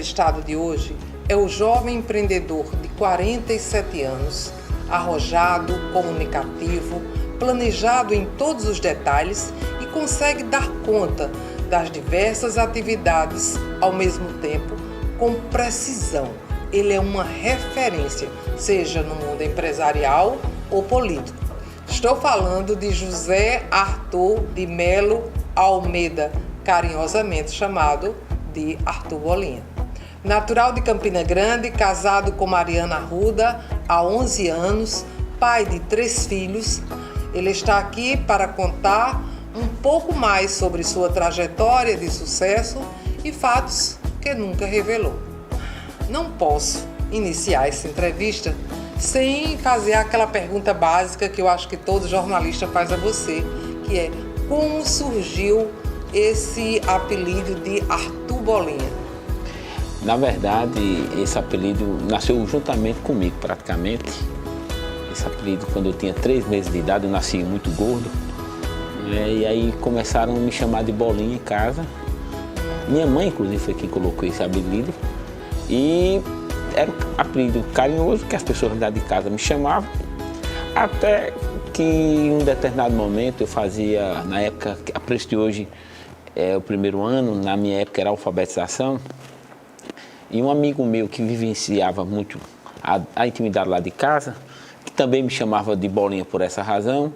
entrevistado de hoje é o jovem empreendedor de 47 anos, arrojado, comunicativo, planejado em todos os detalhes e consegue dar conta das diversas atividades ao mesmo tempo com precisão. Ele é uma referência, seja no mundo empresarial ou político. Estou falando de José Arthur de Melo Almeida, carinhosamente chamado de Arthur Bolinha. Natural de Campina Grande, casado com Mariana Arruda há 11 anos, pai de 3 filhos, ele está aqui para contar um pouco mais sobre sua trajetória de sucesso e fatos que nunca revelou. Não posso iniciar essa entrevista sem fazer aquela pergunta básica que eu acho que todo jornalista faz a você, que é: como surgiu esse apelido de Arthur Bolinha? Na verdade, esse apelido nasceu juntamente comigo, praticamente. Esse apelido, quando eu tinha 3 meses de idade, eu nasci muito gordo, né? E aí começaram a me chamar de Bolinha em casa. Minha mãe, inclusive, foi quem colocou esse apelido. E era um apelido carinhoso que as pessoas lá de casa me chamavam. Até que em um determinado momento eu fazia, na época, a preço de hoje é o primeiro ano, na minha época era alfabetização. E um amigo meu que vivenciava muito a intimidade lá de casa, que também me chamava de Bolinha por essa razão,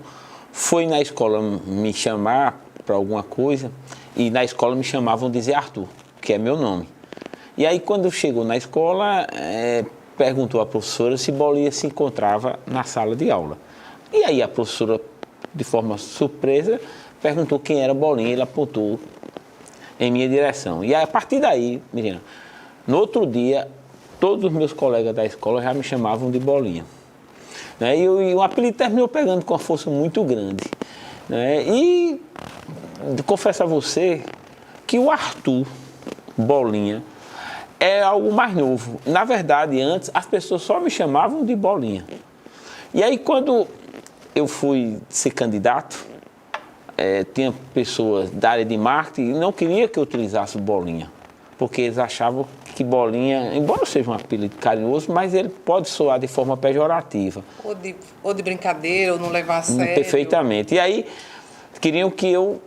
foi na escola me chamar para alguma coisa, e na escola me chamavam de Zé Arthur, que é meu nome. E aí quando chegou na escola, perguntou à professora se Bolinha se encontrava na sala de aula. E aí a professora, de forma surpresa, perguntou quem era Bolinha, e ele apontou em minha direção. E aí, a partir daí, menina, no outro dia, todos os meus colegas da escola já me chamavam de Bolinha, né? E o apelido terminou pegando com uma força muito grande, né? E confesso a você que o Arthur Bolinha é algo mais novo. Na verdade, antes, as pessoas só me chamavam de Bolinha. E aí, quando eu fui ser candidato, tinha pessoas da área de marketing que não queriam que eu utilizasse o Bolinha, porque eles achavam que Bolinha, embora seja um apelido carinhoso, mas ele pode soar de forma pejorativa. Ou de brincadeira, ou não levar a sério. Perfeitamente. E aí, queriam que eu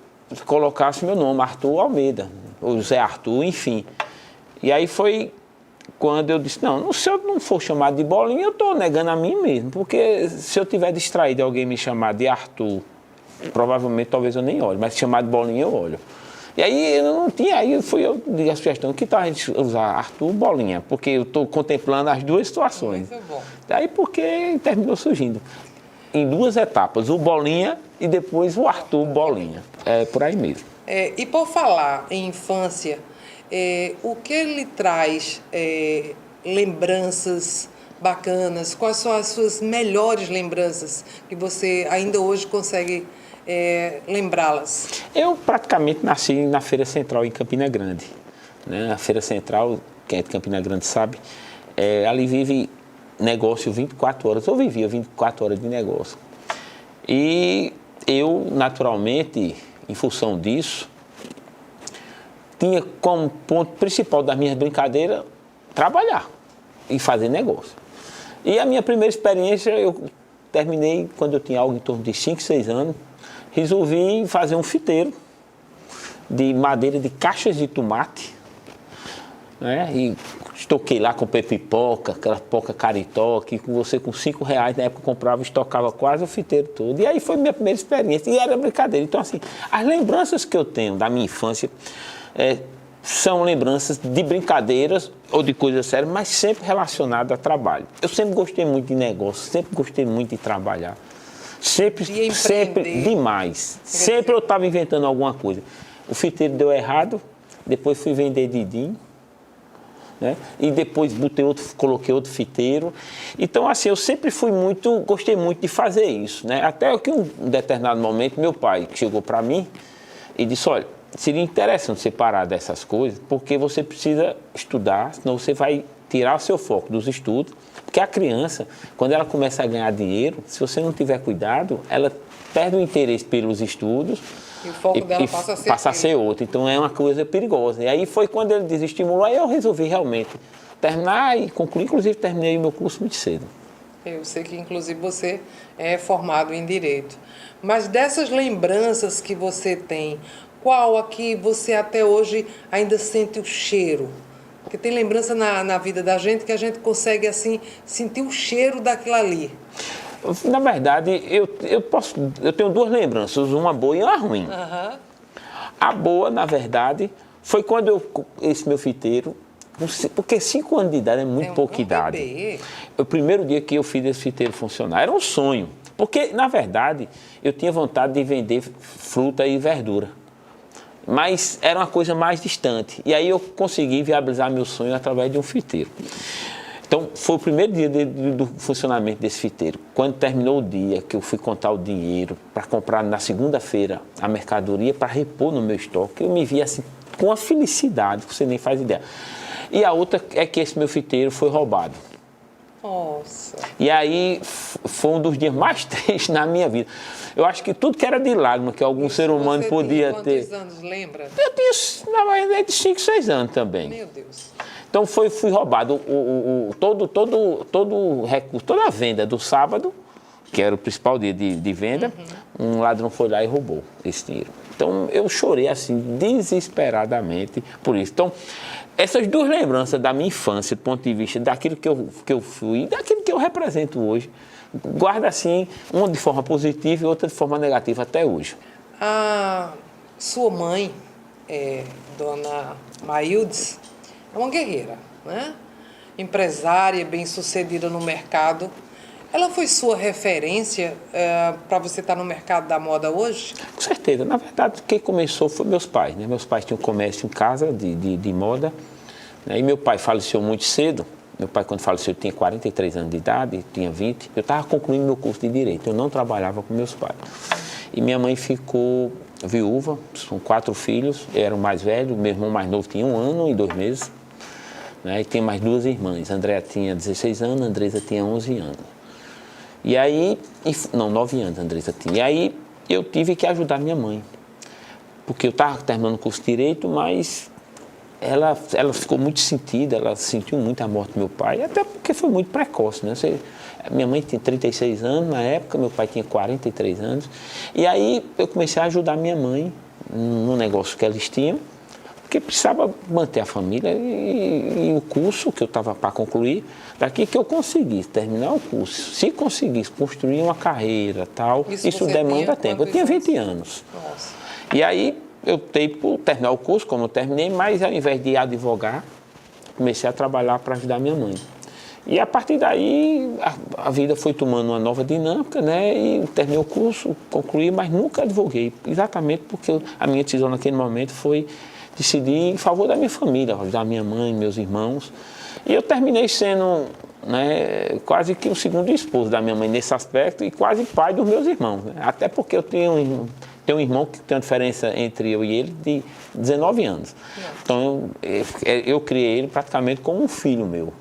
colocasse meu nome, Arthur Almeida, ou José Arthur, enfim. E aí foi quando eu disse, não, se eu não for chamado de Bolinha, eu estou negando a mim mesmo, porque se eu tiver distraído alguém me chamar de Arthur, provavelmente talvez eu nem olhe, mas se chamar de Bolinha eu olho. E aí eu não tinha, aí eu dei a sugestão, que tal a gente usar Arthur Bolinha, porque eu estou contemplando as duas situações. Muito bom. Daí porque terminou surgindo em 2 etapas, o Bolinha e depois o Arthur Bolinha, por aí mesmo. E por falar em infância, o que ele traz lembranças bacanas? Quais são as suas melhores lembranças que você ainda hoje consegue lembrá-las? Eu praticamente nasci na Feira Central em Campina Grande, né? A Feira Central, quem é de Campina Grande sabe, ali vive negócio 24 horas, eu vivia 24 horas de negócio. E eu, naturalmente, em função disso, tinha como ponto principal das minhas brincadeiras trabalhar e fazer negócio. E a minha primeira experiência eu terminei quando eu tinha algo em torno de 5, 6 anos. Resolvi fazer um fiteiro de madeira de caixas de tomate, né? E estoquei lá, comprei pipoca, aquela pipoca caritó, que você com R$5 na época comprava, estocava quase o fiteiro todo. E aí foi minha primeira experiência, e era brincadeira. Então, assim, as lembranças que eu tenho da minha infância são lembranças de brincadeiras ou de coisas sérias, mas sempre relacionadas a trabalho. Eu sempre gostei muito de negócio, sempre gostei muito de trabalhar. Sempre demais. Sempre eu estava inventando alguma coisa. O fiteiro deu errado, depois fui vender Didim, né? E depois coloquei outro fiteiro. Então, assim, eu sempre gostei muito de fazer isso, né? Até que um determinado momento, meu pai chegou para mim e disse, olha, seria interessante você parar dessas coisas, porque você precisa estudar, senão você vai tirar o seu foco dos estudos, porque a criança, quando ela começa a ganhar dinheiro, se você não tiver cuidado, ela perde o interesse pelos estudos E o foco dela passa a ser outro. Então é uma coisa perigosa. E aí foi quando ele desestimulou, aí eu resolvi realmente terminar e concluir. Inclusive terminei o meu curso muito cedo. Eu sei que inclusive você é formado em Direito. Mas dessas lembranças que você tem, qual aqui você até hoje ainda sente o cheiro? Porque tem lembrança na vida da gente que a gente consegue, assim, sentir o cheiro daquilo ali. Na verdade, eu tenho duas lembranças, uma boa e uma ruim. Uhum. A boa, na verdade, foi quando esse meu fiteiro, porque 5 anos de idade é muito pouca idade. Bebê. O primeiro dia que eu fiz esse fiteiro funcionar, era um sonho. Porque, na verdade, eu tinha vontade de vender fruta e verdura. Mas era uma coisa mais distante. E aí eu consegui viabilizar meu sonho através de um fiteiro. Então, foi o primeiro dia do funcionamento desse fiteiro. Quando terminou o dia, que eu fui contar o dinheiro para comprar na segunda-feira a mercadoria para repor no meu estoque, eu me vi assim, com uma felicidade que você nem faz ideia. E a outra é que esse meu fiteiro foi roubado. Nossa. E aí foi um dos dias mais tristes na minha vida. Eu acho que tudo que era de lágrima, que algum ser humano podia ter. Quantos anos, lembra? Eu tinha, na verdade, 5, 6 anos também. Meu Deus. Então fui roubado todo o recurso, toda a venda do sábado, que era o principal dia de venda, um ladrão foi lá e roubou esse dinheiro. Então eu chorei assim, desesperadamente por isso. Então, essas duas lembranças da minha infância, do ponto de vista daquilo que eu fui e daquilo que eu represento hoje, guardo assim, uma de forma positiva e outra de forma negativa até hoje. A sua mãe, Dona Maildes, é uma guerreira, né? Empresária, bem-sucedida no mercado. Ela foi sua referência para você estar no mercado da moda hoje? Com certeza. Na verdade, quem começou foi meus pais, né? Meus pais tinham comércio em casa de moda, né? E meu pai faleceu muito cedo. Meu pai, quando faleceu, tinha 43 anos de idade, tinha 20. Eu estava concluindo meu curso de Direito, eu não trabalhava com meus pais. E minha mãe ficou viúva, são 4 filhos, eu era o mais velho, meu irmão mais novo tinha 1 ano e 2 meses. Né? E tem mais 2 irmãs, Andréa tinha 16 anos, Andresa tinha 11 anos. E aí, 9 anos a Andresa tinha. E aí eu tive que ajudar minha mãe, porque eu estava terminando o curso de Direito, mas ela ficou muito sentida, ela sentiu muito a morte do meu pai, até porque foi muito precoce, né? Minha mãe tinha 36 anos na época, meu pai tinha 43 anos. E aí eu comecei a ajudar minha mãe no negócio que eles tinham, porque precisava manter a família e o curso que eu estava para concluir, daqui que eu conseguisse terminar o curso, se conseguisse construir uma carreira tal, isso demanda tempo. Eu tinha 20 anos. Nossa. E aí eu optei por terminar o curso, como eu terminei, mas ao invés de advogar, comecei a trabalhar para ajudar minha mãe. E a partir daí a vida foi tomando uma nova dinâmica, né? E terminei o curso, concluí, mas nunca advoguei, exatamente porque a minha decisão naquele momento foi decidir em favor da minha família, ajudar minha mãe, meus irmãos. E eu terminei sendo, né, quase que o segundo esposo da minha mãe nesse aspecto e quase pai dos meus irmãos. Né? Até porque eu tenho um irmão que tem uma diferença entre eu e ele de 19 anos. Então eu criei ele praticamente como um filho meu.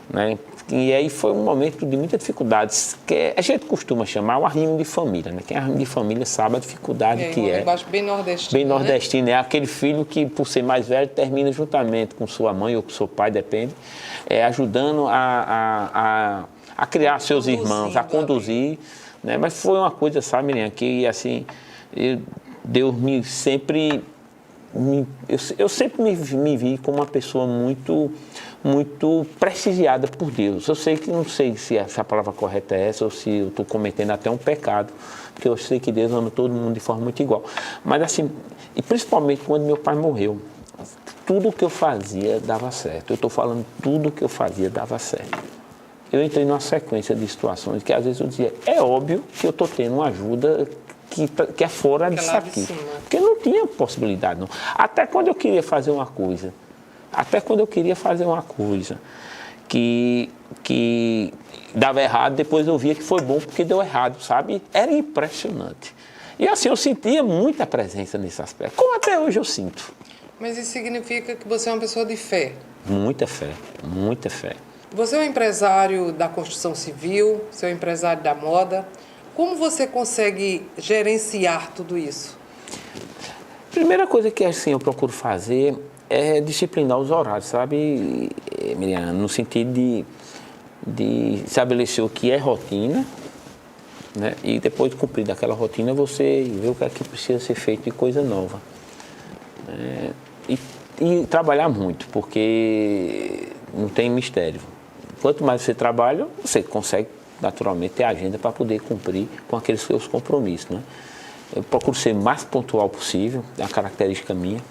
Né? E aí foi um momento de muita dificuldade, que a gente costuma chamar o arrimo de família, né? Quem é arrimo de família sabe a dificuldade que é. Bem nordestino. Bem nordestino, né? É aquele filho que, por ser mais velho, termina juntamente com sua mãe ou com seu pai, depende, ajudando a criar seus irmãos, a conduzir. Né? Mas foi uma coisa, sabe, Miriam, que assim, Deus me sempre... Eu sempre me vi como uma pessoa muito prestigiada por Deus. Eu sei que não sei se a palavra correta é essa ou se eu estou cometendo até um pecado, porque eu sei que Deus ama todo mundo de forma muito igual. Mas assim, e principalmente quando meu pai morreu, tudo que eu fazia dava certo. Eu estou falando, tudo que eu fazia dava certo. Eu entrei numa sequência de situações que às vezes eu dizia, é óbvio que eu estou tendo uma ajuda que é fora disso aqui. Porque não tinha possibilidade, não. Até quando eu queria fazer uma coisa, que dava errado, depois eu via que foi bom porque deu errado, sabe? Era impressionante. E assim, eu sentia muita presença nesse aspecto, como até hoje eu sinto. Mas isso significa que você é uma pessoa de fé? Muita fé, muita fé. Você é um empresário da construção civil, você é um empresário da moda. Como você consegue gerenciar tudo isso? Primeira coisa que assim eu procuro fazer é disciplinar os horários, sabe, Miriam? No sentido de estabelecer o que é rotina, né? E depois de cumprir daquela rotina, você vê o que é que precisa ser feito de coisa nova. E trabalhar muito, porque não tem mistério. Quanto mais você trabalha, você consegue naturalmente ter agenda para poder cumprir com aqueles seus compromissos, né? Eu procuro ser o mais pontual possível, é uma característica minha.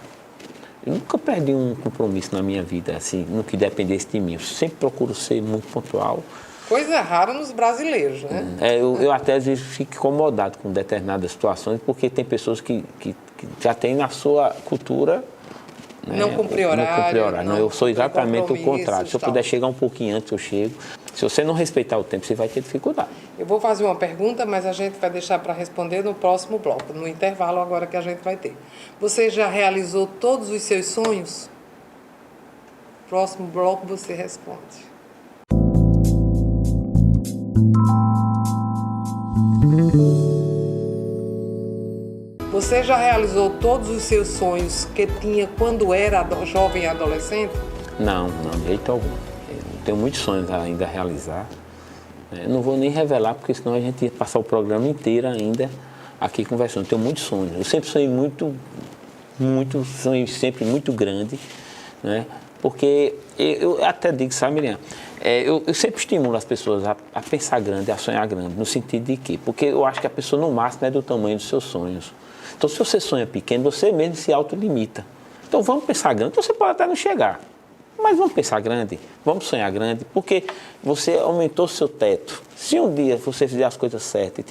Eu nunca perdi um compromisso na minha vida, assim, no que dependesse de mim. Eu sempre procuro ser muito pontual. Coisa rara nos brasileiros, né? Eu até às vezes fico incomodado com determinadas situações, porque tem pessoas que já têm na sua cultura... Não cumprir horário. Não, eu sou exatamente o contrário. Se eu puder chegar um pouquinho antes, eu chego. Se você não respeitar o tempo, você vai ter dificuldade. Eu vou fazer uma pergunta, mas a gente vai deixar para responder no próximo bloco, no intervalo agora que a gente vai ter. Você já realizou todos os seus sonhos? Próximo bloco você responde. Você já realizou todos os seus sonhos que tinha quando era jovem e adolescente? Não, de jeito algum. Eu tenho muitos sonhos ainda a realizar. Eu não vou nem revelar, porque senão a gente ia passar o programa inteiro ainda aqui conversando. Eu tenho muitos sonhos. Eu sempre sonhei sonhei sempre muito grande, né? Porque eu até digo, sabe, Miriam? Eu sempre estimulo as pessoas a pensar grande, a sonhar grande, no sentido de quê? Porque eu acho que a pessoa no máximo é do tamanho dos seus sonhos. Então, se você sonha pequeno, você mesmo se autolimita. Então, vamos pensar grande. Então, você pode até não chegar, mas vamos pensar grande, vamos sonhar grande, porque você aumentou seu teto. Se um dia você fizer as coisas certas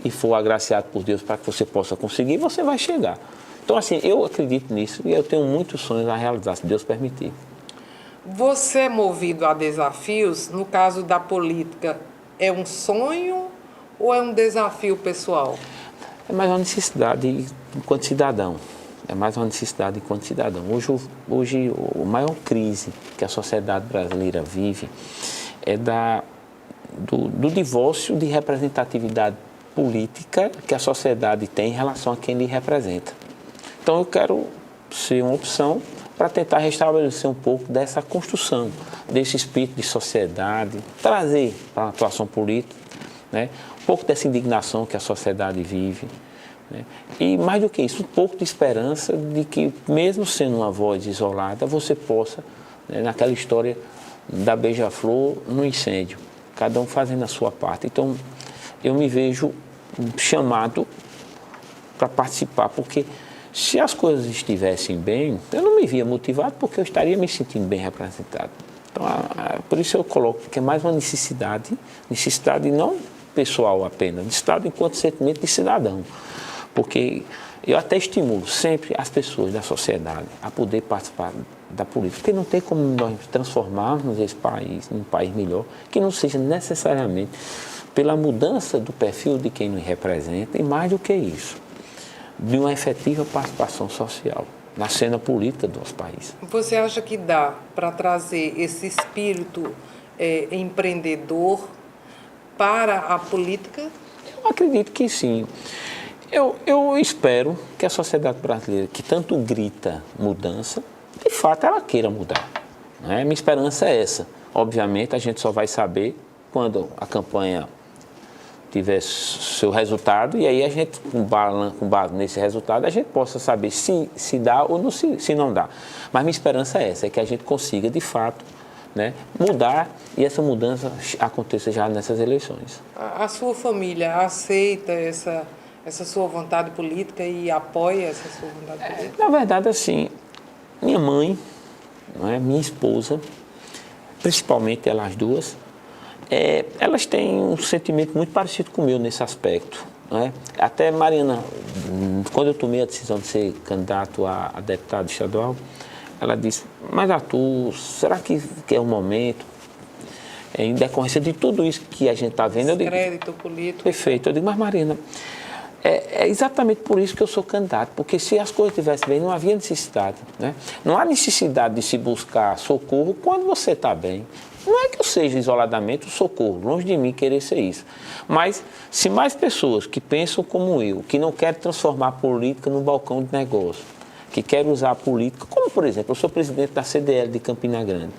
e for agraciado por Deus para que você possa conseguir, você vai chegar. Então, assim, eu acredito nisso e eu tenho muitos sonhos a realizar, se Deus permitir. Você é movido a desafios, no caso da política, é um sonho ou é um desafio pessoal? É mais uma necessidade enquanto cidadão. Hoje a maior crise que a sociedade brasileira vive é do divórcio de representatividade política que a sociedade tem em relação a quem lhe representa. Então eu quero ser uma opção para tentar restabelecer um pouco dessa construção, desse espírito de sociedade, trazer para a atuação política, né, um pouco dessa indignação que a sociedade vive, né, e mais do que isso, um pouco de esperança de que, mesmo sendo uma voz isolada, você possa, né, naquela história da beija-flor no incêndio, cada um fazendo a sua parte. Então, eu me vejo chamado para participar, porque se as coisas estivessem bem, eu não me via motivado, porque eu estaria me sentindo bem representado. Então, por isso eu coloco que é mais uma necessidade não pessoal apenas, necessidade enquanto sentimento de cidadão. Porque eu até estimulo sempre as pessoas da sociedade a poder participar da política, porque não tem como nós transformarmos esse país num país melhor, que não seja necessariamente pela mudança do perfil de quem nos representa, e mais do que isso, de uma efetiva participação social na cena política do nosso país. Você acha que dá para trazer esse espírito empreendedor para a política? Eu acredito que sim. Eu espero que a sociedade brasileira, que tanto grita mudança, de fato ela queira mudar, né? Minha esperança é essa. Obviamente a gente só vai saber quando a campanha tiver seu resultado, e aí a gente, com base nesse resultado, a gente possa saber se dá ou não, se não dá. Mas minha esperança é essa, é que a gente consiga, de fato, né, mudar, e essa mudança aconteça já nessas eleições. A sua família aceita essa sua vontade política e apoia essa sua vontade política? Na verdade, assim, minha mãe, né, minha esposa, principalmente elas duas, elas têm um sentimento muito parecido com o meu nesse aspecto, né? Até Mariana, quando eu tomei a decisão de ser candidato a deputado estadual, ela disse: mas Arthur, será que é o momento? Em decorrência de tudo isso que a gente está vendo, crédito político. Perfeito. Eu digo: mas Mariana, É exatamente por isso que eu sou candidato, porque se as coisas estivessem bem, não havia necessidade, né? Não há necessidade de se buscar socorro quando você está bem. Não é que eu seja isoladamente o socorro, longe de mim querer ser isso. Mas se mais pessoas que pensam como eu, que não querem transformar a política num balcão de negócio, que querem usar a política, como por exemplo, eu sou presidente da CDL de Campina Grande.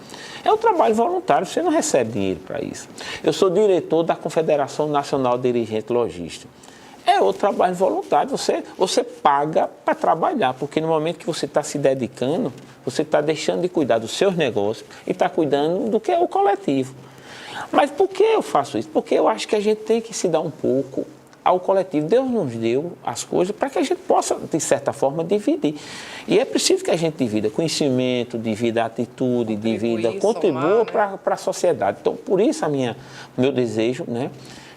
É um trabalho voluntário, você não recebe dinheiro para isso. Eu sou diretor da Confederação Nacional de Dirigentes Lojistas. É outro trabalho voluntário, você paga para trabalhar, porque no momento que você está se dedicando, você está deixando de cuidar dos seus negócios e está cuidando do que é o coletivo. Mas por que eu faço isso? Porque eu acho que a gente tem que se dar um pouco ao coletivo. Deus nos deu as coisas para que a gente possa, de certa forma, dividir. E é preciso que a gente divida conhecimento, divida atitude, contribua para a sociedade. Então, por isso meu desejo, né,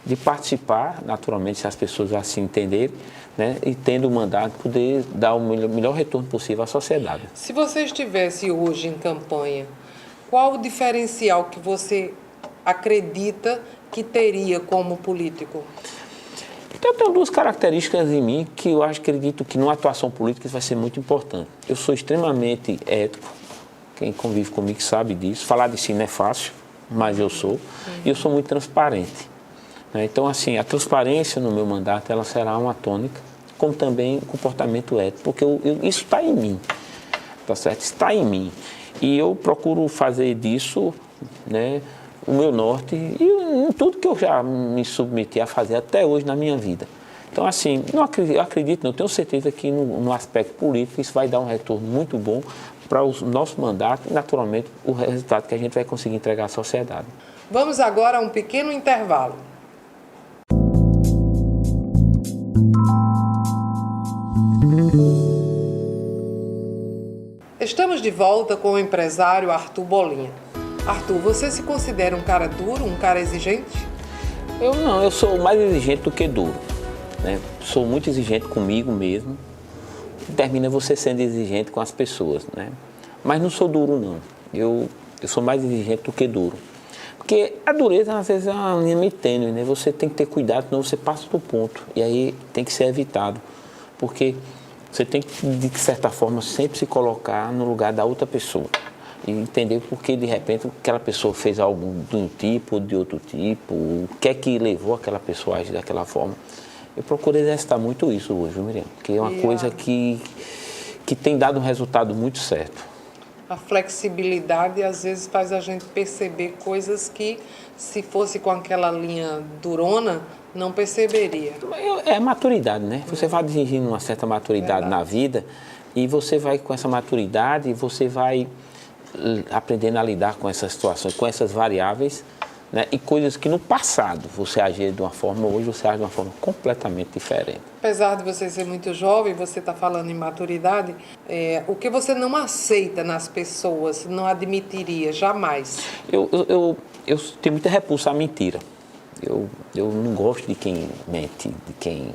de participar, naturalmente, se as pessoas assim entenderem, né, e tendo o mandato, poder dar o melhor retorno possível à sociedade. Se você estivesse hoje em campanha, qual o diferencial que você acredita que teria como político? Então, eu tenho duas características em mim que eu acredito que numa atuação política isso vai ser muito importante. Eu sou extremamente ético, quem convive comigo sabe disso. Falar de si não é fácil, mas eu sou. E eu sou muito transparente. Então, assim, a transparência no meu mandato, ela será uma tônica, como também o comportamento ético, porque isso está em mim, tá certo? Está em mim. E eu procuro fazer disso, né, o meu norte e em tudo que eu já me submeti a fazer até hoje na minha vida. Então, assim, eu acredito, eu tenho certeza que no aspecto político isso vai dar um retorno muito bom para o nosso mandato e, naturalmente, o resultado que a gente vai conseguir entregar à sociedade. Vamos agora a um pequeno intervalo. Estamos de volta com o empresário Arthur Bolinha. Arthur, você se considera um cara duro, um cara exigente? Eu sou mais exigente do que duro, né? Sou muito exigente comigo mesmo. Termina você sendo exigente com as pessoas, né? Mas não sou duro, não. Eu sou mais exigente do que duro. Porque a dureza, às vezes, é uma linha meio tênue, né? Você tem que ter cuidado, senão você passa do ponto. E aí tem que ser evitado. Porque você tem que, de certa forma, sempre se colocar no lugar da outra pessoa. E entender porque, de repente, aquela pessoa fez algo de um tipo ou de outro tipo, o que é que levou aquela pessoa a agir daquela forma. Eu procuro exercitar muito isso hoje, Miriam, porque é uma coisa que tem dado um resultado muito certo. A flexibilidade, às vezes, faz a gente perceber coisas que, se fosse com aquela linha durona, não perceberia. É maturidade, né? Você vai atingindo uma certa maturidade na vida e você vai, com essa maturidade, você vai aprendendo a lidar com essas situações, com essas variáveis, né? E coisas que no passado você agia de uma forma, hoje você age de uma forma completamente diferente. Apesar de você ser muito jovem, você está falando em maturidade, o que você não aceita nas pessoas, não admitiria jamais? Eu tenho muita repulsa à mentira. Eu não gosto de quem mente, de quem...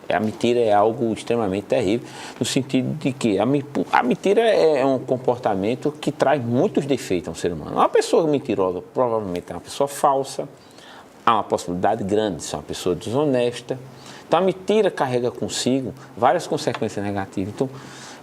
A mentira é algo extremamente terrível, no sentido de que a mentira é um comportamento que traz muitos defeitos ao ser humano. Uma pessoa mentirosa provavelmente é uma pessoa falsa, há uma possibilidade grande de ser uma pessoa desonesta. Então a mentira carrega consigo várias consequências negativas. Então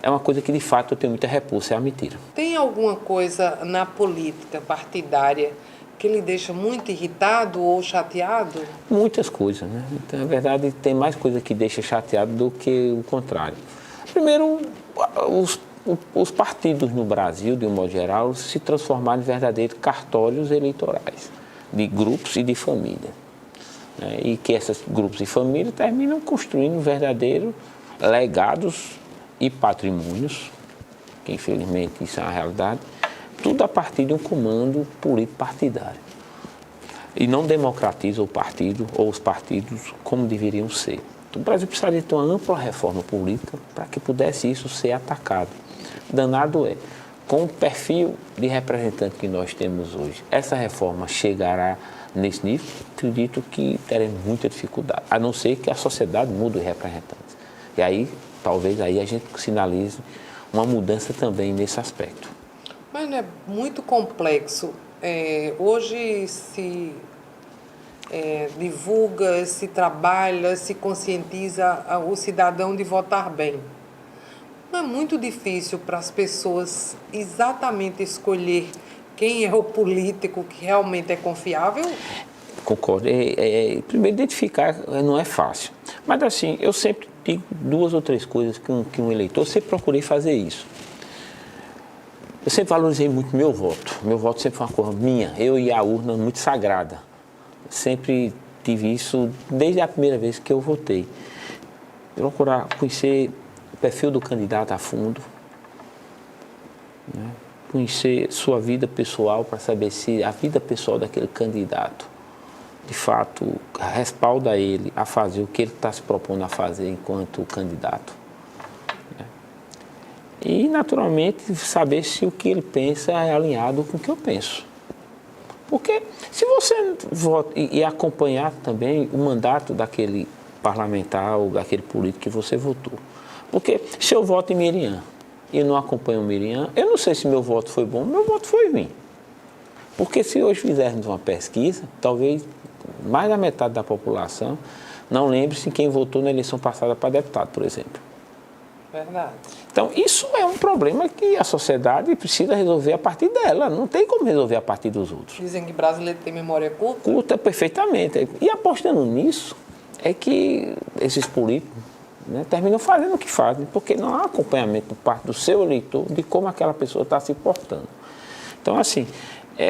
é uma coisa que de fato eu tenho muita repulsa, é a mentira. Tem alguma coisa na política partidária que lhe deixa muito irritado ou chateado? Muitas coisas, né? Então, na verdade, tem mais coisa que deixa chateado do que o contrário. Primeiro, os partidos no Brasil, de um modo geral, se transformaram em verdadeiros cartórios eleitorais, de grupos e de família. Né? E que esses grupos e família terminam construindo verdadeiros legados e patrimônios, que infelizmente isso é uma realidade, tudo a partir de um comando político partidário. E não democratiza o partido ou os partidos como deveriam ser. Então, o Brasil precisaria ter uma ampla reforma política para que pudesse isso ser atacado. Danado é, com o perfil de representante que nós temos hoje, essa reforma chegará nesse nível? Acredito que teremos muita dificuldade, a não ser que a sociedade mude os representantes. E aí, talvez aí a gente sinalize uma mudança também nesse aspecto. Mas não é muito complexo. Hoje se divulga, se trabalha, se conscientiza o cidadão de votar bem. Não é muito difícil para as pessoas exatamente escolher quem é o político que realmente é confiável? Concordo. Primeiro, identificar não é fácil. Mas, assim, eu sempre digo 2 ou 3 coisas que um eleitor, eu sempre procurei fazer isso. Eu sempre valorizei muito meu voto. Meu voto sempre foi uma coisa minha, eu e a urna, muito sagrada. Sempre tive isso desde a primeira vez que eu votei. Procurar conhecer o perfil do candidato a fundo, né? Conhecer sua vida pessoal para saber se a vida pessoal daquele candidato, de fato, respalda ele a fazer o que ele está se propondo a fazer enquanto candidato. Né? E, naturalmente, saber se o que ele pensa é alinhado com o que eu penso. Porque se você vota e acompanhar também o mandato daquele parlamentar ou daquele político que você votou. Porque se eu voto em Miriam e não acompanho o Miriam, eu não sei se meu voto foi bom, meu voto foi ruim. Porque se hoje fizermos uma pesquisa, talvez mais da metade da população não lembre-se quem votou na eleição passada para deputado, por exemplo. Verdade. Então, isso é um problema que a sociedade precisa resolver a partir dela. Não tem como resolver a partir dos outros. Dizem que brasileiro tem memória curta. Curta perfeitamente. E apostando nisso, é que esses políticos, né, terminam fazendo o que fazem, porque não há acompanhamento por parte do seu eleitor de como aquela pessoa está se portando. Então, assim,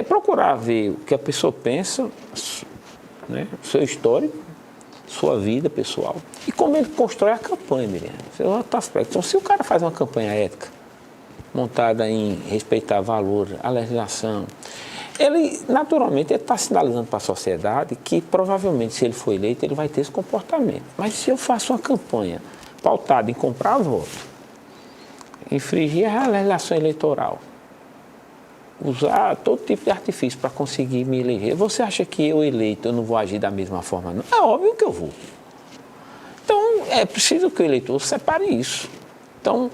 procurar ver o que a pessoa pensa, né, seu histórico, sua vida pessoal e como ele constrói a campanha, Miriam. Esse é outro aspecto. Então, se o cara faz uma campanha ética, montada em respeitar valor, a legislação, ele naturalmente está sinalizando para a sociedade que provavelmente, se ele for eleito, ele vai ter esse comportamento. Mas se eu faço uma campanha pautada em comprar voto, infringir a legislação eleitoral, usar todo tipo de artifício para conseguir me eleger, você acha que eu eleito, eu não vou agir da mesma forma? Não? É óbvio que eu vou. Então, é preciso que o eleitor separe isso. Então,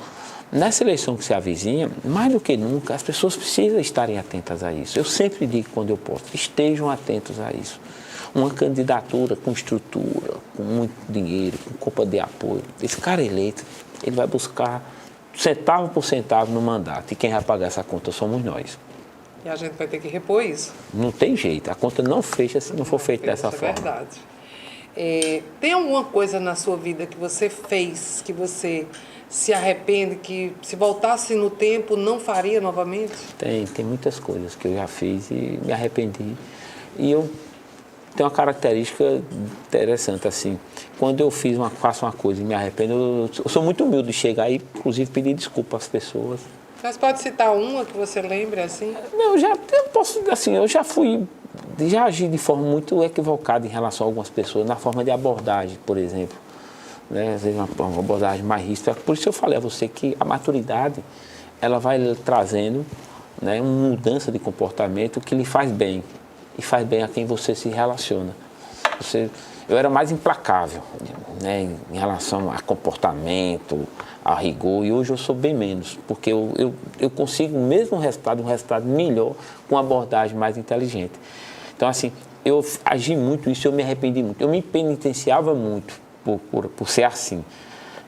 nessa eleição que se avizinha, mais do que nunca, as pessoas precisam estarem atentas a isso. Eu sempre digo, quando eu posso, estejam atentos a isso. Uma candidatura com estrutura, com muito dinheiro, com culpa de apoio. Esse cara eleito, ele vai buscar centavo por centavo no mandato. E quem vai pagar essa conta somos nós. E a gente vai ter que repor isso. Não tem jeito. A conta não fecha se não for feita dessa forma. É verdade. Tem alguma coisa na sua vida que você fez, que você se arrepende, que se voltasse no tempo não faria novamente? Tem muitas coisas que eu já fiz e me arrependi. E eu tenho uma característica interessante, assim. Quando eu faço uma coisa e me arrependo, eu sou muito humilde de chegar e, inclusive, pedir desculpa às pessoas. Mas pode citar uma que você lembre, assim? Não, eu já agi de forma muito equivocada em relação a algumas pessoas, na forma de abordagem, por exemplo. Né? Às vezes uma abordagem mais ríspida. Por isso eu falei a você que a maturidade, ela vai trazendo, né, uma mudança de comportamento que lhe faz bem. E faz bem a quem você se relaciona. Eu era mais implacável, né, em relação a comportamento, a rigor, e hoje eu sou bem menos, porque eu consigo o mesmo resultado, um resultado melhor, com uma abordagem mais inteligente. Então, assim, eu agi muito isso, eu me arrependi muito, eu me penitenciava muito por ser assim,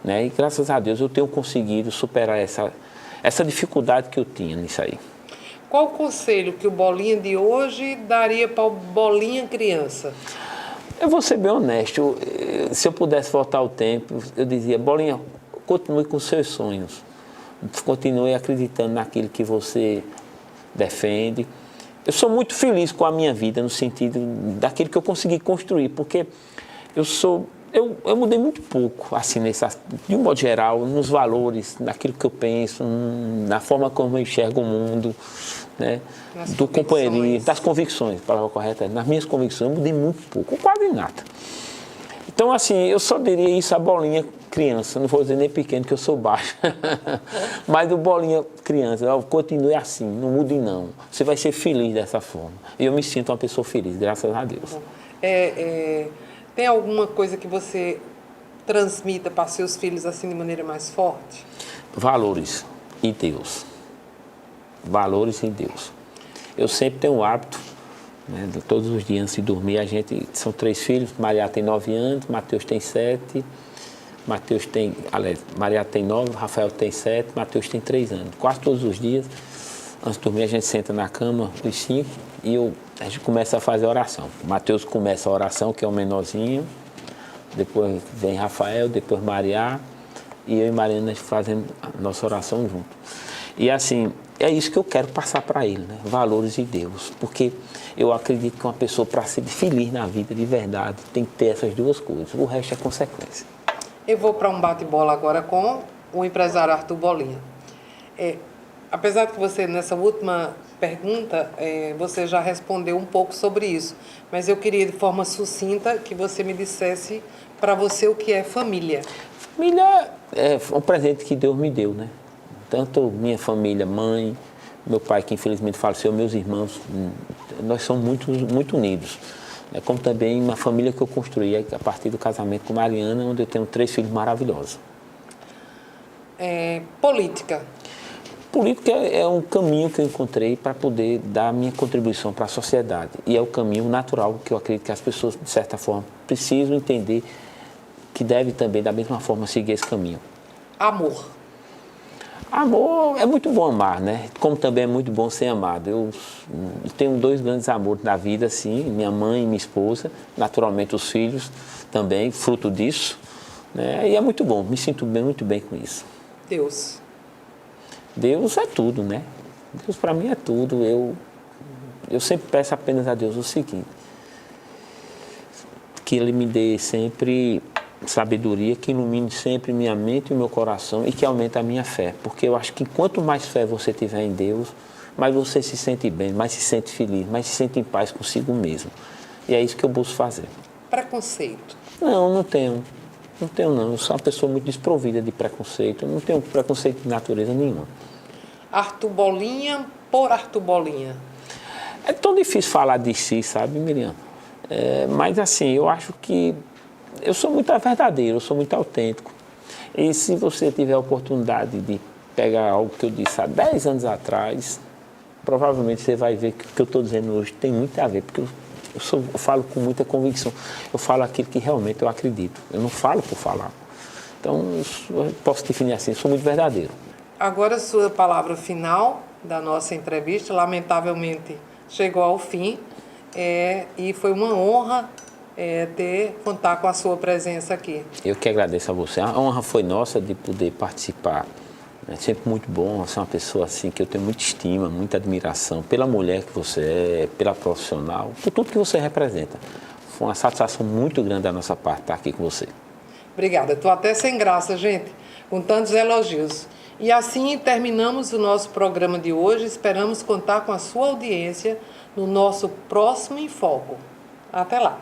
né, e graças a Deus eu tenho conseguido superar essa dificuldade que eu tinha nisso aí. Qual o conselho que o Bolinha de hoje daria para o Bolinha criança? Eu vou ser bem honesto. Se eu pudesse voltar ao tempo, eu dizia, Bolinha, continue com seus sonhos. Continue acreditando naquilo que você defende. Eu sou muito feliz com a minha vida, no sentido daquilo que eu consegui construir, porque eu mudei muito pouco, assim, de um modo geral, nos valores, naquilo que eu penso, na forma como eu enxergo o mundo, né? Do companheirismo, das convicções, palavra correta, nas minhas convicções eu mudei muito pouco, quase nada. Então, assim, eu só diria isso a Bolinha criança, não vou dizer nem pequeno, que eu sou baixo, mas do Bolinha criança, continue assim, não mude não, você vai ser feliz dessa forma. E eu me sinto uma pessoa feliz, graças a Deus. Tem alguma coisa que você transmita para seus filhos assim de maneira mais forte? Valores e Deus. Valores em Deus. Eu sempre tenho o hábito né? Todos os dias antes de dormir, são 3 filhos, Maria tem 9 anos, Mateus tem 7, Maria tem 9, Rafael tem 7, Mateus tem 3 anos. Quase todos os dias, antes de dormir, a gente senta na cama, os 5, e a gente começa a fazer a oração. Mateus começa a oração, que é o menorzinho, depois vem Rafael, depois Maria, e eu e Mariana fazendo a nossa oração junto. E assim, é isso que eu quero passar para ele, né? Valores de Deus. Porque eu acredito que uma pessoa, para ser feliz na vida, de verdade, tem que ter essas 2 coisas. O resto é consequência. Eu vou para um bate-bola agora com o empresário Arthur Bolinha. Apesar de que você, nessa última pergunta, você já respondeu um pouco sobre isso, mas eu queria, de forma sucinta, que você me dissesse para você o que é família. Família é um presente que Deus me deu, né? Tanto minha família, mãe, meu pai, que infelizmente faleceu, meus irmãos, nós somos muito unidos. Como também uma família que eu construí a partir do casamento com Mariana, onde eu tenho 3 filhos maravilhosos. Política. Política é um caminho que eu encontrei para poder dar a minha contribuição para a sociedade. E é o caminho natural que eu acredito que as pessoas, de certa forma, precisam entender que devem também, da mesma forma, seguir esse caminho. Amor. Amor, é muito bom amar, né? Como também é muito bom ser amado. Eu tenho 2 grandes amores na vida, assim, minha mãe e minha esposa, naturalmente os filhos também, fruto disso, né? E é muito bom, me sinto muito bem com isso. Deus. Deus é tudo, né? Deus para mim é tudo. Eu sempre peço apenas a Deus o seguinte, que Ele me dê sempre sabedoria, que ilumine sempre minha mente e meu coração e que aumente a minha fé. Porque eu acho que quanto mais fé você tiver em Deus, mais você se sente bem, mais se sente feliz, mais se sente em paz consigo mesmo. E é isso que eu busco fazer. Preconceito. Não tenho. Não tenho, não. Eu sou uma pessoa muito desprovida de preconceito. Eu não tenho preconceito de natureza nenhuma. Arthur Bolinha por Arthur Bolinha. É tão difícil falar de si, sabe, Miriam? Mas assim, eu acho que eu sou muito verdadeiro, eu sou muito autêntico. E se você tiver a oportunidade de pegar algo que eu disse há 10 anos atrás, provavelmente você vai ver que o que eu estou dizendo hoje tem muito a ver, porque eu falo com muita convicção. Eu falo aquilo que realmente eu acredito. Eu não falo por falar. Então, eu posso definir assim, eu sou muito verdadeiro. Agora, a sua palavra final da nossa entrevista, lamentavelmente, chegou ao fim. E foi uma honra contar com a sua presença aqui. Eu que agradeço a você. A honra foi nossa de poder participar. É sempre muito bom ser uma pessoa assim que eu tenho muita estima, muita admiração pela mulher que você é, pela profissional, por tudo que você representa. Foi uma satisfação muito grande da nossa parte estar aqui com você. Obrigada. Estou até sem graça, gente, com tantos elogios. E assim terminamos o nosso programa de hoje. Esperamos contar com a sua audiência no nosso próximo Em Foco. Até lá!